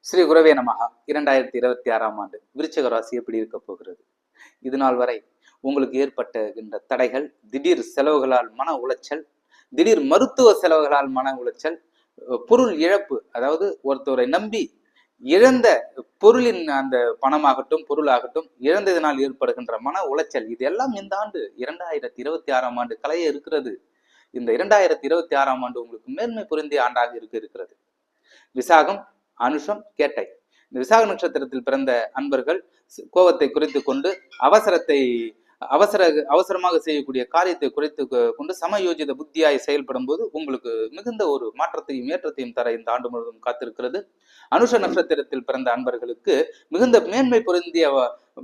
ஸ்ரீ குரவே நமகா. 2026ஆம் ஆண்டு விருச்சிக ராசி எப்படி இருக்க போகிறது? இது நாள் வரை உங்களுக்கு ஏற்பட்ட தடைகள், திடீர் செலவுகளால் மன உளைச்சல், திடீர் மருத்துவ செலவுகளால் மன உளைச்சல், பொருள் இழப்பு, அதாவது ஒருத்தரை நம்பி இழந்த பொருளின் அந்த பணமாகட்டும் பொருளாகட்டும் இழந்ததினால் ஏற்படுகின்ற மன உளைச்சல், இது எல்லாம் இந்த ஆண்டு 2026ஆம் ஆண்டு களைய இருக்கிறது. இந்த 2026ஆம் ஆண்டு உங்களுக்கு மேன்மை பொருந்திய ஆண்டாக இருக்கிறது. விசாகம், அனுஷம், கேட்டை, இந்த விசாக நட்சத்திரத்தில் பிறந்த அன்பர்கள் கோபத்தை குறைத்து கொண்டு அவசரமாக செய்யக்கூடிய காரியத்தை குறைத்து கொண்டு சமயோஜித புத்தியாய் செயல்படும் போது உங்களுக்கு மிகுந்த ஒரு மாற்றத்தையும் ஏற்றத்தையும் தர இந்த ஆண்டு முழுவதும் காத்திருக்கிறது. அனுஷ நட்சத்திரத்தில் பிறந்த அன்பர்களுக்கு மிகுந்த மேன்மை பொருந்திய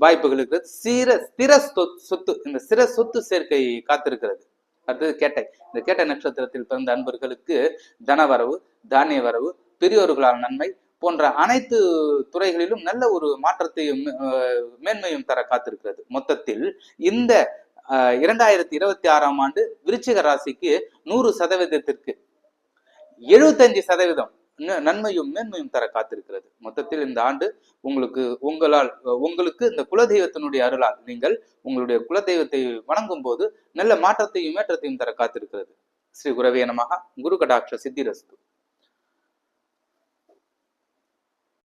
வாய்ப்புகள் இருக்கிறது. ஸ்திர சொத்து, இந்த ஸ்திர சொத்து சேர்க்கை காத்திருக்கிறது. அடுத்தது கேட்டை. இந்த கேட்டை நட்சத்திரத்தில் பிறந்த அன்பர்களுக்கு தனவரவு, தானிய வரவு, பெரியோர்களால் நன்மை போன்ற அனைத்து துறைகளிலும் நல்ல ஒரு மாற்றத்தையும் மேன்மையும் தர காத்திருக்கிறது. மொத்தத்தில் இந்த 2026ஆம் ஆண்டு விருச்சிக ராசிக்கு 100%த்திற்கு 75% நன்மையும் மேன்மையும் தர காத்திருக்கிறது. மொத்தத்தில் இந்த ஆண்டு உங்களுக்கு இந்த குலதெய்வத்தினுடைய அருளால் நீங்கள் உங்களுடைய குலதெய்வத்தை வணங்கும் போது நல்ல மாற்றத்தையும் ஏற்றத்தையும் தர காத்திருக்கிறது. ஸ்ரீ குரவே நமகா. குரு கடாட்ச சித்திரஸ்து.